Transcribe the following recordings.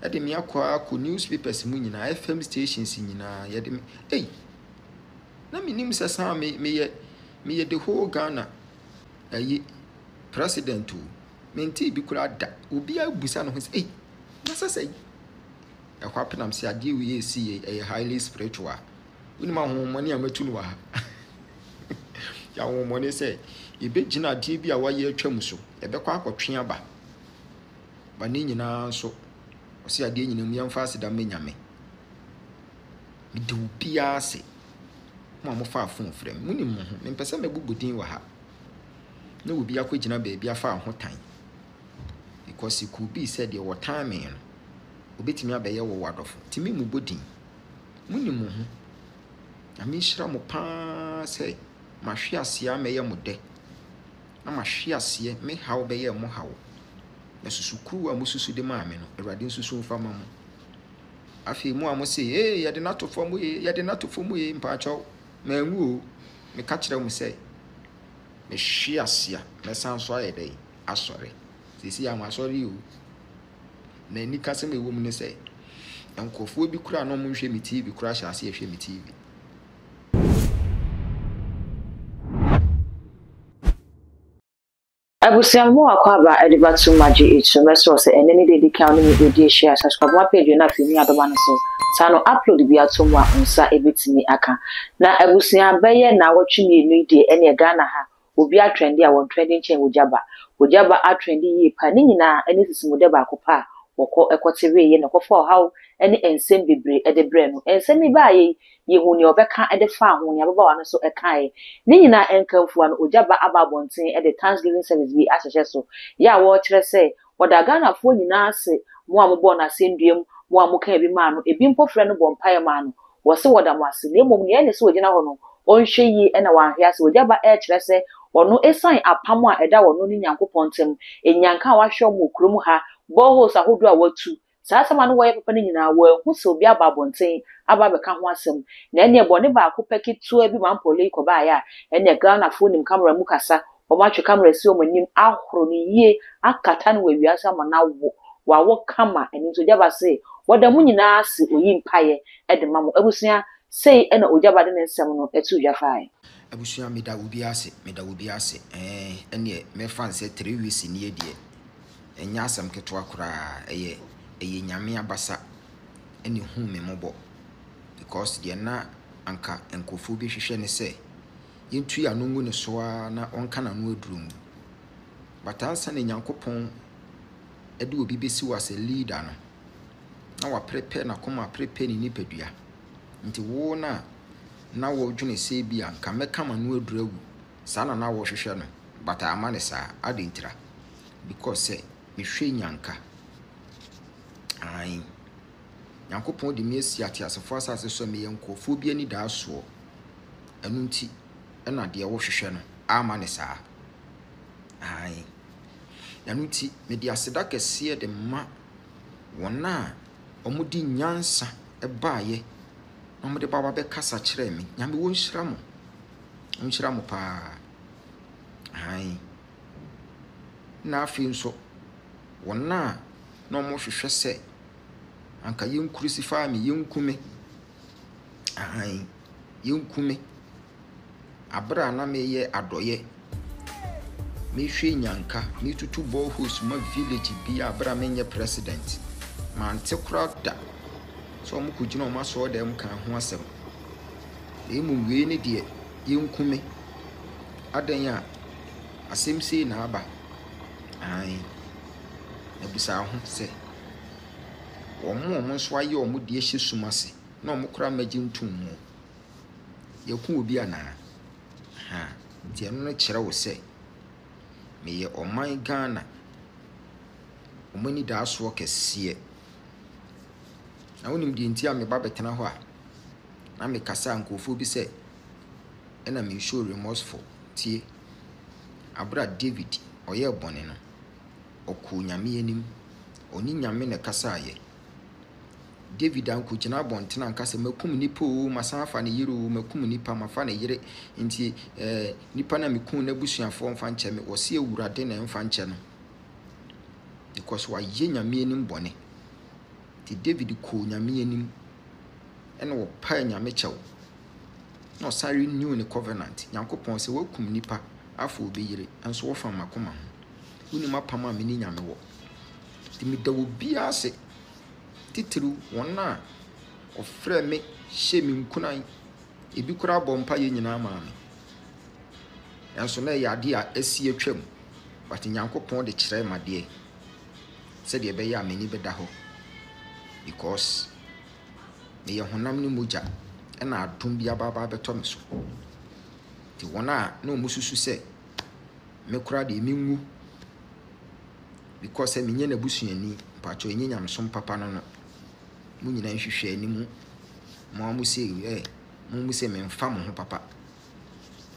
Ede me akwa newspapers mu nyina FM stations nyina yede me na minim sesa me the whole Ghana president o menti bi kura da obi abusa no ho say na sesa ekwa penam se ade we esi highly spiritual unima ho money amatu no ha ya wo money say ebe gina ade bi a waye atwam so ebekwa akotwe aba ba ne nyina so osi ade nyina mu yamfa aseda menyame me de obi ase mo fa afon frem munim mo ho mpese mebubudin wa ha na obi akogina ba bia fa ahotan because it could be said your timing obetimi abaye wo wadofo timi mu bodin munim mo ho ami hira mo pa say mahwe ase ameye mo de na mahwe ase me hawo beye mo hawo na susukuru a mususu de maame no awrade susu fa mamo afi mu amo say yade nato fomu yade nato fomu mpa chaw manwu me ka kire mu say me hwe ase me sanso ayede asore sisi am asore o na ni kase me wo mu ne say enkofo bi kura no mo hwe me TV kura hye ase hwe me TV Abusiamo akwaba edibatu maji itu meso se eneni de dikao ni odi share subscribe wa page na fini adoma no so sano upload bi atom wa nsa ebetimi aka na abusia beye na wotwe ni enu de ene Ghana ha obi atrendi a won trending chain wojaba atrendi yi pa ni nyina ene sisimude ba akopa wokọ ekotewe ye na kofo haw ene ensem bebre ede bre no ensem ba ye yehu ni obeka ede fa ho ni ababa wa no so ekae ni nyina enkamfu an ojaba ababonten ede Thanksgiving service bi ahyehe so ya wo kire se oda Ghana fo nyina ase mo ambo na senduem mo amuka bi ma no ebi mpofre no bompae ma no wo se woda mo ase na mom ne ene se ogina ho no onhwe yi ena wanhwe ase ojaba kire se ono esan apam a eda wono ni nyankopontem enyanka wa hwe mo krom ha bohos ahodo a watu saa sama no woye papa ni nyina wo hu se obi ababonten aba beka ho asem na ene bone ba ko paketu abi mampole ko ba ya ene Ghana fo nim camera mu kasa o ma twe camera si o manim ahoro ni yie akata no wawiasa ma na wo kama ene nso jaba se woda mu nyina ase oyi mpaye ede mamo abusua sei ena ojaba de nsem no etu jafai abusua meda obi ase ene me fan se 3 weeks ni edie enya asam keto akura eye nyame abasa ene hu me mobo because de na anka enkofu bi hwehwe ne se yentu ya no ngu ne so na onka na no adurum batansa ne nyankopon ede obi besi wase leader no na wa prepare na koma prepare ni nipadua nti wo na wo dwene se bia nka meka ma no adurawu sana na wo hwehwe no bata amane sa adintira because mehwe nyanka ai nyankopon de mesi ate asefo asase so me yankofo bi ani da so anu nti ena de wo hwehwe no amane sa ai anu nti me de aseda kese de ma wona omudi nyansa ebaaye omudi baba be kasa kire me nyame wo nhyira mo pa ai na afi nso wona no mo hwehwe se anka yen crucify me yenkume ai yenkume abra na meye adoye me hwe nyanka me tutu bohos ma village bi abra menye president man te krada so mo kugina o ma so dem kan ho asem emu we ne de yenkume adan ya asem sei na aba ai ebisa ho se omo so aye omo de ehye sumase na omo kura magi ntum mu yeku obi ana ha tie no kire wo se meye oman Ghana omani da so kese na wonim de ntia me ba betena ho a na me kasa nkofo bi se ena me show remorseful tie abra David oye bone no oku nyame anim oni nyame ne kasa aye David anku gina bontena nkasa makum nipa o masafa ne yire o makum nipa mafa ne yire nti nipa na mekum na busuafo mfa nche me wose ewurade na mfa nche no because wa ye nyame anim bone ti David ko nyame anim ene wo pa nyame kyɛw no sorry new ne covenant Nyankopɔn sɛ wakum nipa afọ obeyire enso wo fam makoma ho woni mapam a meni nyame wo ti mi da wo bia ase titiru wona ofrɛ me hye me nkunan ebi kura bompa ye nyina ma me enso na ya de a asi atwam but Nyankopɔn de kyerɛ ma de sɛ de be ya meni beda ho because me ye honam ni mogya na adom bia baba beto me so ti wona na omususu sɛ me kura de menwu because me nye na busuani pacho enye nyamsom papa no mu nyina nhwehwɛ animu mo amu se me mfa mo ho papa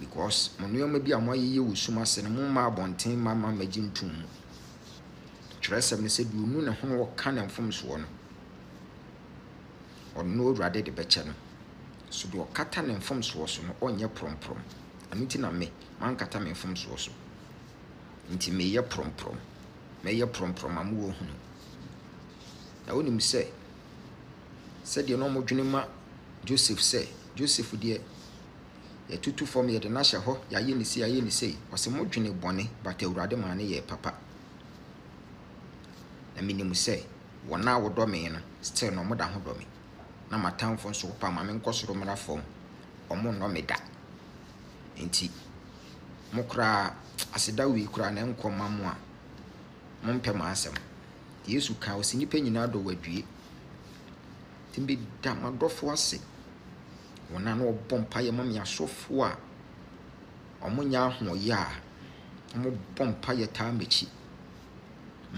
because mo nneoma bi a mo ayeye wusum ase no mo ma abonten mama magimtum kyerɛsɛm ne sɛ duonu ne ho wo ka na mfom so no ɔno Awurade de bɛkyɛ no so do kata ne mfom so no ɔnyɛ promprom anuti na me man kata me mfom so nti me yɛ promprom amu wo hunu na wonim sɛ de no mo dwene ma Joseph sɛ Joseph de ya tutu fom ye de na hye ho ya ye ne sei ɔse mo dwene bɔne but Awurade ma ne yɛ papa na minim sɛ wona wo dɔ me no still no mo da ho dɔ me na matamfo nso pa ma me nkɔsoro mra fom ɔmo no me da enti mo kra aseda wi kra na nkɔma mo a mo mpɛ ma asɛm Yesu ka o si nipa nyina do wadue timbe da madɔfo ase wona no bompa ye mam yasofo a ɔmo nya ahoye a ɔmo bompa ye taa mechi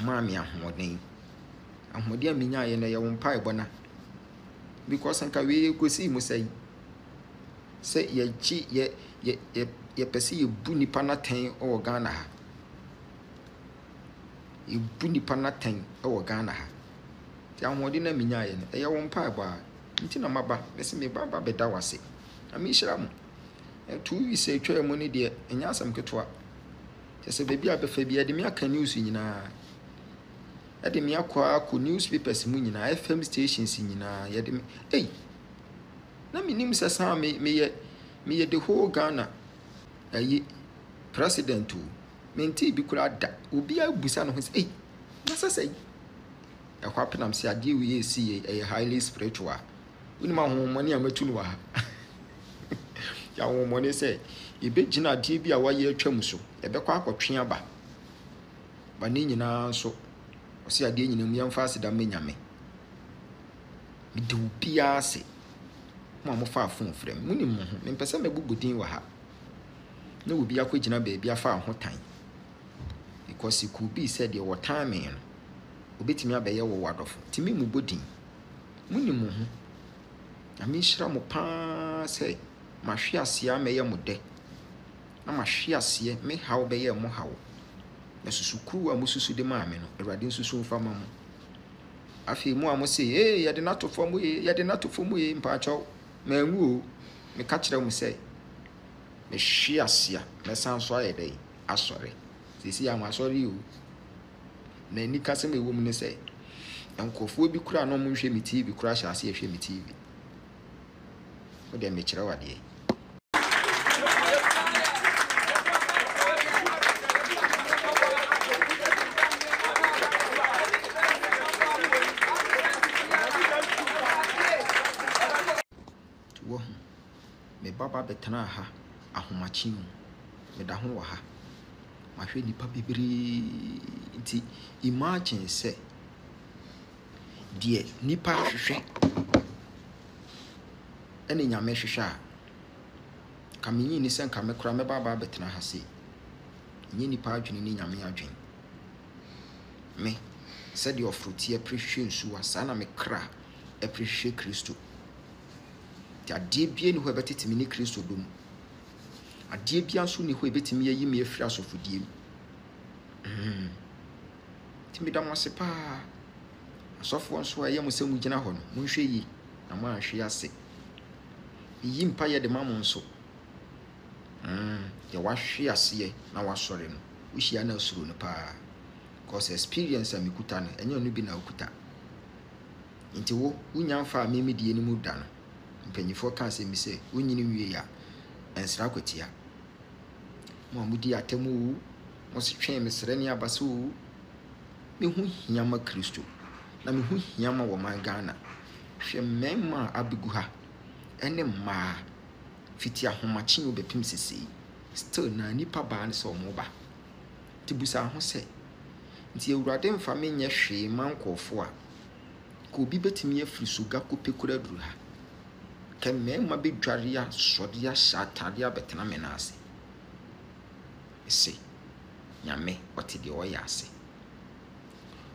ma me ahoden a menya ye na ye wo mpa ebona because anka we kosi mu sai ye chi ye pese ye bu nipa na ten o Ghana ha ye bu nipa na ten o Ghana ha ti ahoden na menya ye na ye wo mpa eba nti na maba bese me baba beda wase ami hira mu 2 weeks atwa mu ne de enya asam ketwa tese bebi abefa bi ade me aka news nyina ade me akwa newspapers mu nyina FM stations nyina ye de na minim sesa me ye the whole Ghana ayi president o menti bi kura da obi abusa no ho se na sesa akwa penam se ade wi ye si ye highly spiritual woni ma honhomone amatu no ha ya honhomone se ebegina ade bi a waye atwam so ebekwa akotwe aba ba ne nyina so ose ade nyina mu yamfa aseda menyame me de obia se mo amofa afon frem muni mo ho me pese me bubudin wa ha na obi akogina ba bia fa ho tan because it could be said your time obetimi abaye wo wadofo timi mu bodin muni mo ho ami hira mo pa se mahwe ase ameye mo de na mahwe ase me hawo beye mo hawo na susukuru a mususu de maame no Awurade nsusu mfa ma mo afi mu a mo se ye de nato fom ye mpacho manwu me ka kire mo se me hwe ase me sanso ayedai asore sisi ya masori o na ni kasem ewo mu ne se enkofo bi kura no mo hwe mi TV kura hye ase hwe mi TV o de me kire wade me baba betena ha ahomachi mu me da ho wa ha mahwe nipa bibiri nti imagine se die nipa hwehwe ene nyame hwehwe a kamenyi ni se nka me kura me baba betena ha se nyi nipa adwene ni nyame adwen me se de ofruti apprehwe nsu asa na me kra apprehwe Kristo ade bia ni ho betitimi ni Kristo dom ade bia so ni ho betimi yayi me afiri asofodie timi da mo ase pa asofo nso aye mo semu gina ho no mo hwe yi na mo ahwe ase yi mpa ye de mamo nso ya wahwe ase na wasore no uhia na asuro no pa cause experience amikuta no enye no bi na okuta Nti wo unya mfa meme die ni mu da no. Mpanyifo ka se mi se unyini wie ya ensra kwatia. Mo amudi atemu wu, mo se twen mesre ne abase wu. Me hu hiama Kristo. Na me hu hiama wo man Ghana. Hwe memma abigu ha. Ene ma fiti ahomachi obepim sisi. Still na nipa ba ne so mo ba. Tibusa ho se. Nti Ewurade mfa me nye hwe mankofo a ko bi betimi afiri suga kopekura duru ha. Ke memma bedware ya sode ya shatade abetena me na ase. Ese nyame ote de oya ase.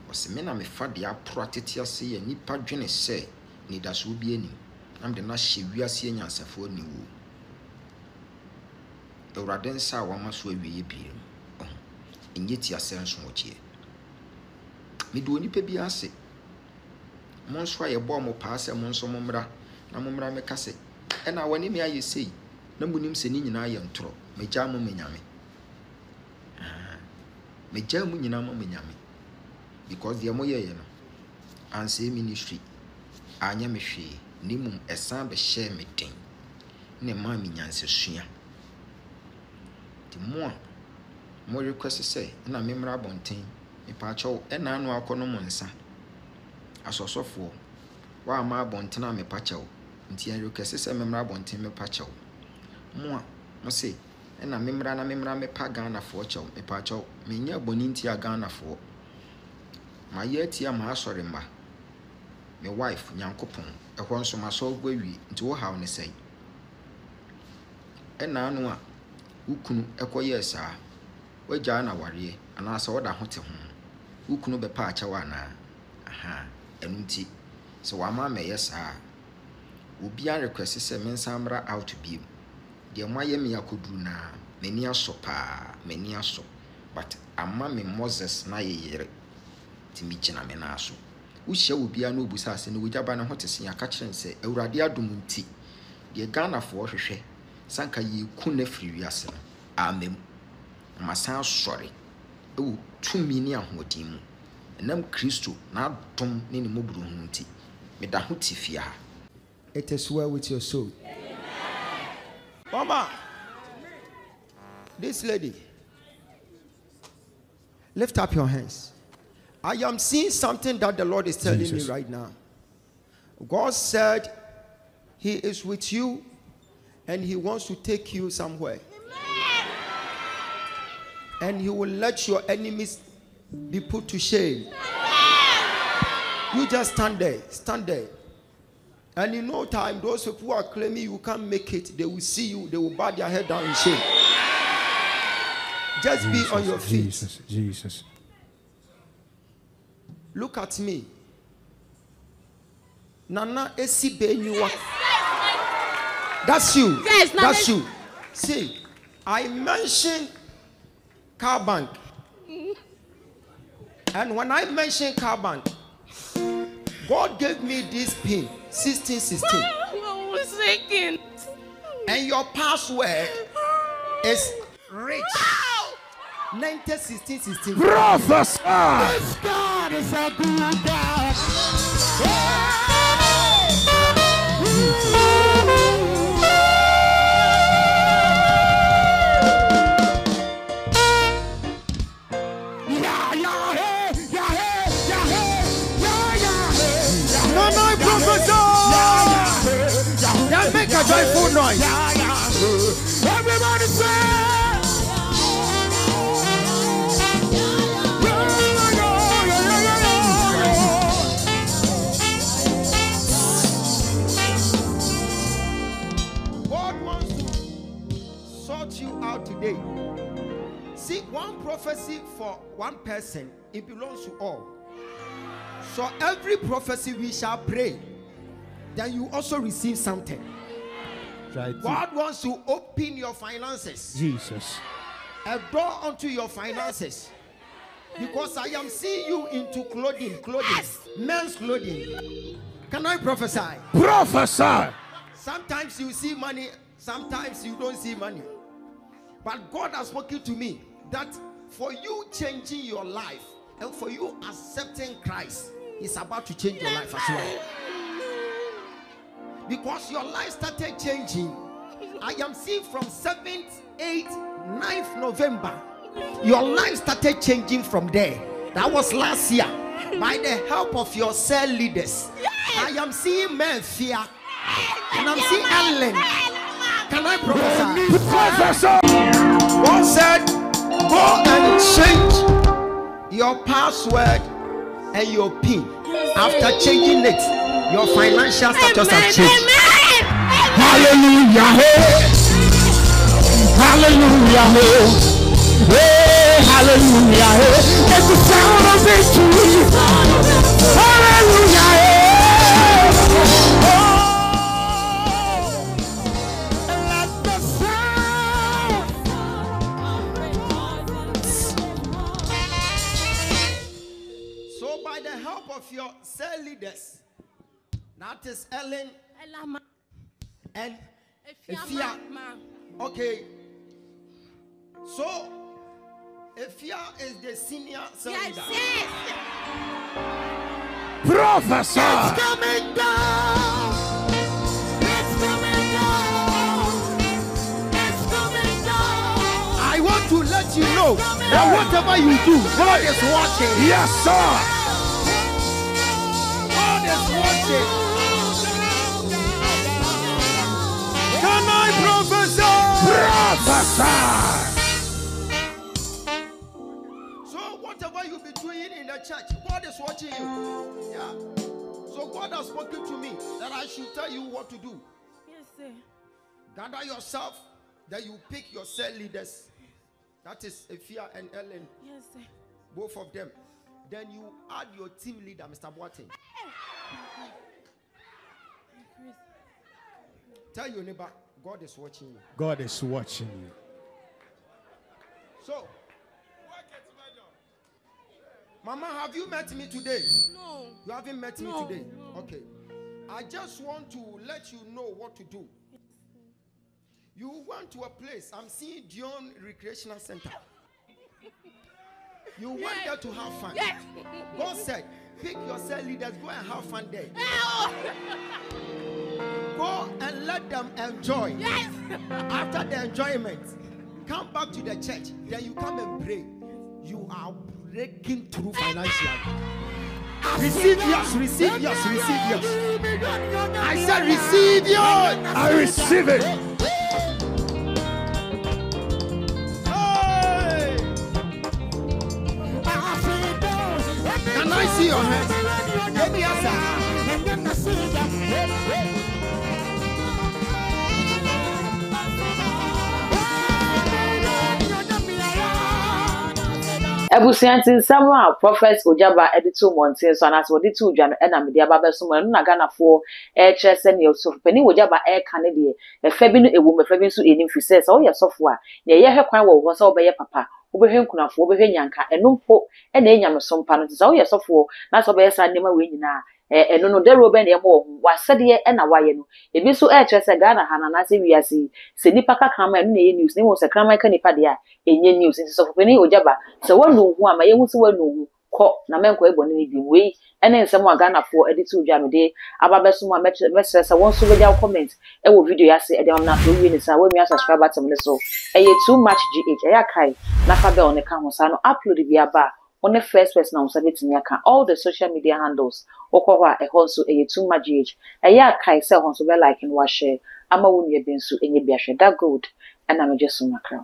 Ose me na me fa de apro atete ase ya nipa dwene se ni da so bi ani. Am de na hye wiase nyansafo ani wo. Ewurade nsa a wama so awie bi mu. Enye ti ase nso wokie. Me do nipa bi ase. Monso aye bo mo pa ase monso momra na momra me kase. E na wani me aye sei. Na munim se ni nyina aye ntoro. Megya mo menyame. Megya mo nyina mo menyame. Because the moye no. Anse ministry. Anya me hwe. Nimum esan be share me den. Ne ma me nyanse sua. Ti mo request say na memra bonten. Me pa chaw e na anu akono mo nsa. Asosofo wa ma bontena me pa chaw. Nti en request say memra bonten me pa chaw. Mo say e na memra me pa Ghana fo chaw. Me pa chaw me nya boni nti a Ghana fo. Ma ye tia ma asore mba. Me wife nyankopon e ho nso ma so gwawi nti wo haw ne sei. E na anu a ukunu ekoye saa. Wagya na ware ana asa woda hote ho. Ukunu be pa acha wa na. Aha, enu nti so wa ma me yesa. Obi an request se mensa mra out bi. De mo aye me yakoduru na meni aso pa, meni aso. But amma me Moses na ye yere. Ti mi gina me na aso. Wo hia obi an obusa ase ne wogya ba na hote se aka kire se Awurade adom nti. De Ghana fo hwehwe sanka ye ku na firi wiase no. Amen. Masan sorry. O tumi ni ahodim mu. Enam Kristo na adom ne ne moburu hu nti. Me da ho tifia. It is well with your soul. Amen. Mama, this lady, lift up your hands. I am seeing something that the Lord is telling me right now. God said He is with you and He wants to take you somewhere. And He will let your enemies be put to shame. You just stand there, stand there. And in no time, those people who are claiming you can't make it, they will see you, they will bow their head down in shame. Just be on your feet. Jesus. Look at me. Nana Esi Benyua. That's you. Yes, that's you. See, I mentioned car bank. And when I mentioned car bank, God gave me this pin, 1616. I was thinking. And your password is rich. 901616. Prophesy. This God is a good God. Make a joyful noise. Everybody say. God wants to sort you out today. See, one prophecy for one person, it belongs to all. So every prophecy we shall pray, then you also receive something. God wants to open your finances. Jesus. A door unto your finances. Because I am seeing you into clothing, men's clothing. Can I prophesy? Prophesy. Sometimes you see money, sometimes you don't see money. But God has spoken to me that for you changing your life and for you accepting Christ, He's about to change your life as well. Because your life started changing. I am seeing from 7th, 8th, 9th November. Your life started changing from there. That was last year. By the help of your cell leaders. I am seeing men fear. And I'm seeing Ellen. Can I prophesy? God said, go and change your password and your PIN. After changing it, your financial status has changed. Hallelujah. Hallelujah. Hey, hallelujah. It's the sound of victory. Hallelujah. Oh, let the sound. So by the help of your cell leaders, that is Ellen and Efia. Okay. So Efia is the senior cell leader. Prophesy. It's coming down. It's coming down. It's coming down. I want to let you know that whatever you do, God is watching. Yes, sir. God is watching. Can I prophesy? So whatever you be doing in the church, God is watching you. Yeah. So God has spoken to me that I should tell you what to do. Yes, sir. Gather yourself, that you pick your cell leaders. That is Efia and Ellen. Yes, sir. Both of them. Then you add your team leader, Mr. Boateng. Tell your neighbor, God is watching you. God is watching you. So, Mama, have you met me today? No. You haven't met me today? No. Okay. I just want to let you know what to do. You went to a place, I'm seeing Dion Recreational Center. You went there to have fun. Yes. God said, pick your cell leaders, go and have fun there. Go and let them enjoy. Yes. After the enjoyment, come back to the church. Then you come and pray. You are breaking through financially. Receive yours, receive yours, receive yours. I said receive yours. I receive it. Hey. Can I see your hands? Let me answer. Ebusianti nsɛm prophet Ojaba editu monten so anas wodi tu dwa no na mede aba beso mo no na Ghanafo kyerɛ sɛ ne Yusuf pani Ojaba ka ne de efa bi no ewu mefa bi nso enim fi sɛ wo yɛ sɔfo a ne yɛ hwɛ kwan wo ho sɛ wo bɛyɛ papa wo bɛhwɛ nkunafo wo bɛhwɛ nyanka eno mpo na enya no so mpa no sɛ wo yɛ sɔfo na sɛ wo bɛyɛ sa nema we nyina eno no dero be na emo wo wasɛde na waye no ebi so kyerɛ sɛ Ghana ha na na sɛ wiase sɛ nipa kakra ma no na yɛ news ne wo sɛ kraman ka nipa de a enye news nti sɔfo pani Ojaba sɛ wonu hu ama yehu sɛ wonu hu kɔ na menko ebɔ ne bi wei ene nsɛm a Ghanafo editu dwa no de ababeso mu a mesrɛ sɛ won so bɛdia comment ɛwɔ video ya se ɛde na to wi ne sa wemi subscribe button ne so ɛyɛ too much gh ɛyɛ kai na fa bell ne ka ho sa no upload bi aba on the first person na usabetimi aka all the social media handles okwa a ɛhɔ so ɛyɛ too much gh ɛyɛ kai sɛ hon so be like and wa share ama wonu ye bensu enye bi ahwɛ that good and I'm just so macro